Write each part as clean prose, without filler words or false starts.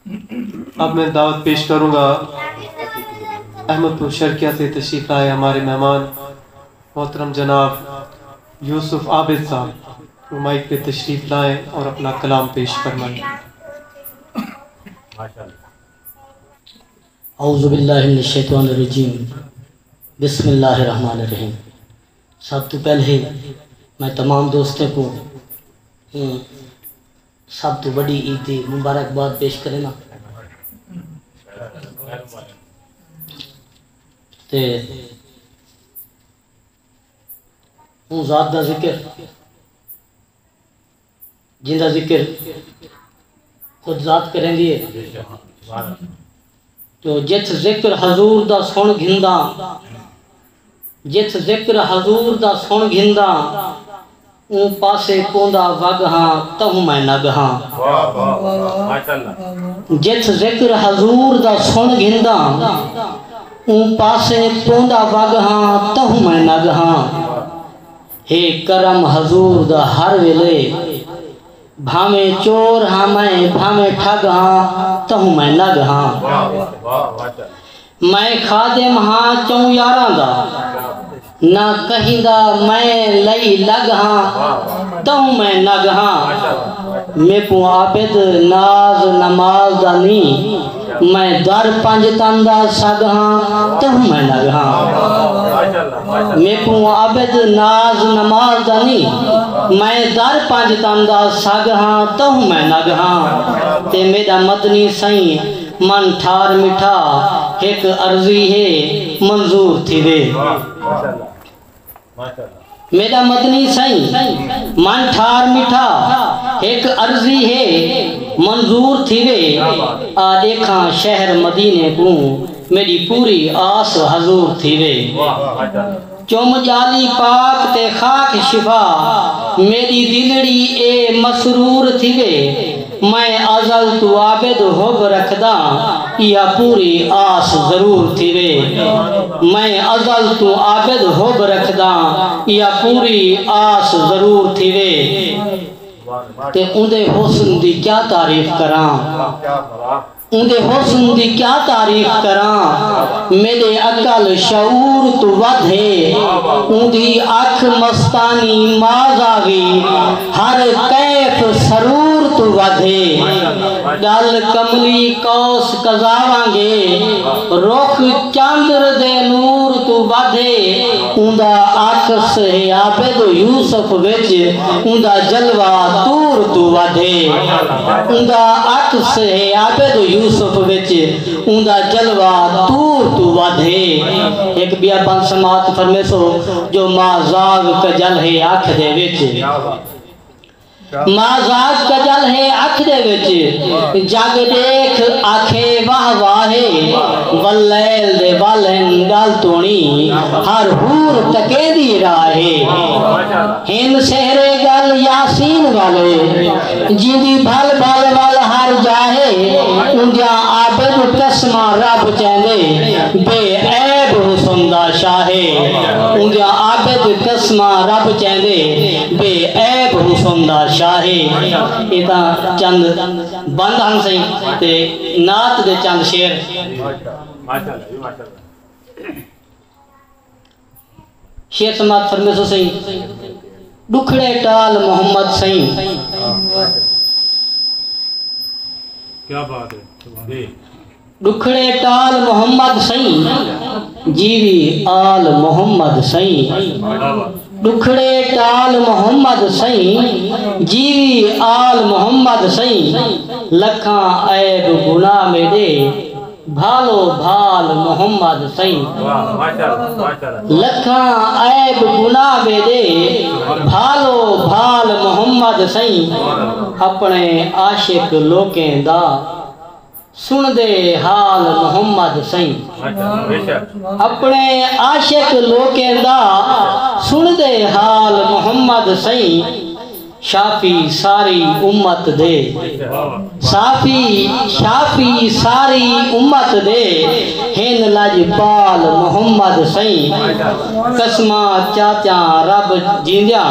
اب میں دعوت پیش کروں گا احمد پور شرکیہ سے تشریف لائے ہمارے مہمان محترم جناب یوسف عابد صاحب، وہ مائک پہ تشریف لائیں اور اپنا کلام پیش فرمائیں۔ اعوذ باللہ من الشیطان الرجیم، بسم اللہ الرحمن الرحیم۔ سب تو پہلے میں تمام دوستوں کو سب تو بڑی عید مبارکباد پیش کرے نا تے ہوں ذات دا ذکر جن دا ذکر خود ذات کریں دیے تو جت ذکر حضور دا سن گھندا، جت ذکر حضور دا سن گھندا اون پاسے پوندا وگ ہاں تہوں میں نگ ہاں۔ جت ذکر حضور دا سن گھندا اون پاسے پوندا وگ ہاں تہوں میں نگ ہاں۔ ہے کرم حضور دا ہر ویلے، بھامے چور ہاں میں بھامے ٹھگ ہاں تہوں میں نگ ہاں۔ میں خادم ہاں چوں یاراں دا، نہ کہیں دا میں لئی لگ ہاں تہوں میں نگ ہاں۔ میں پوں عابد ناز نماز دا نہیں، میں در پنج تندہ سگ ہاں تہوں میں نگ ہاں۔ میں پوں عابد ناز نماز دا نہیں، میں در پنج تندہ سگ ہاں تہوں میں نگ ہاں۔ تے میرا مدنی سائیں من ٹھار مٹھا ایک عرضی ہے منظور تھی وے۔ میرا مدنی سائیں من ٹھار مٹھا ایک عرضی ہے منظور تھی وے۔ آ دیکھاں شہر مدینے کو میری پوری آس حضور تھی وے۔ چوم جالی پاک تے خاک شفا میری دلڑی اے مسرور تھی وے۔ میں ازل تو عابد ہوب رکھدا یا پوری آس ضرور تھی وے۔ میں ازل تو عابد ہوب رکھدا یا پوری آس ضرور تھی وے۔ تے اندے حسن دی کیا تعریف کراں، اندے حسن دی کیا تعریف کراں، میرے عقل شعور تو ودھے اندھی اکھ مستانی مازاوی ہر کیف سرور تو ودھے۔ گل کملی کوس کزاوانگے رخ چاندر دے نور تو ودھے۔ اندھا عکس ہے عابد یوسف وچ اندھا جلوہ تور تو ودھے۔ اندھا عکس ہے عابد یوسف وچ اندھا جلوہ تور تو ودھے۔ ایک بیابان سماعت فرمے سو جو مازاغ کجل ہے آنکھ دے وچ، مازاغ کجل ہے آنکھ دے وچ، جگ دیکھ آنکھے واہ واہے، واللیل دے والن گال تونی ہر ہور تکے دی راہے۔ ہن سہرے گل یاسین والے جیدی بھل بھل وال ہر جاہے، اندیاں عابد قسمہ رب چیندے بے عیب حسن دا شاہے۔ اندیاں عابد قسمہ رب چیندے بے عیب حسن دا شاہے۔ ایتا چند بند ہم سہیں تے نات دے چند شیر۔ شیر سماعت فرمے سو سہیں ڈکھڑے ٹال محمد سہیں۔ کیا بات ہے، ڈکھڑے ٹال محمد سائیں جیوی آل محمد سائیں۔ ڈکھڑے ٹال محمد سائیں جیوی آل محمد سائیں۔ لکھاں عیب گناہ میرے بھالو بھال محمد سائیں۔ لکھاں عیب گناہ میرے بھالو بھال محمد سائیں۔ اپنے عاشق لوکیں دا سن دے حال محمد سائیں۔ اپنے عاشق لوکیں دا سن دے حال محمد سائیں۔ شافی ساری امت دے، شافی ساری امت دے، ہن لجپال محمد سائیں۔ قسمہ چاچا رب جیندیاں،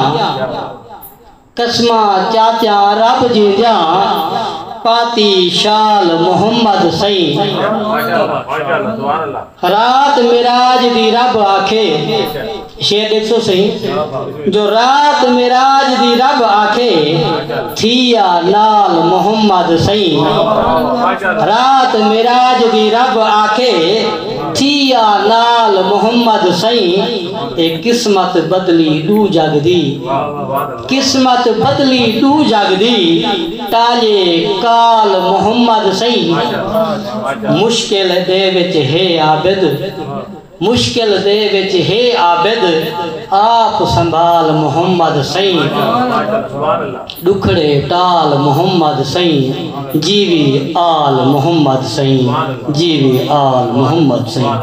قسمہ چاچا رب جیندیاں، پاتی شال محمد سائیں ماشاءاللہ سبحان اللہ رات معراج دی رب آکھے شیر دیکھ سو صحیح جو رات معراج دی رب آکھے تھیا نال محمد سائیں رات معراج دی رب آکھے تھیا نال محمد سائیں ایک قسمت بدلی دو جگ دی قسمت بدلی دو جگ دی ٹالے کال محمد سائیں مشکل دے وچ ہے عابد مشکل دے وچ ہے عابد آپ سنبھال محمد سائیں دکھڑے ٹال محمد سائیں جیوی آل محمد سائیں جیوی آل محمد سائیں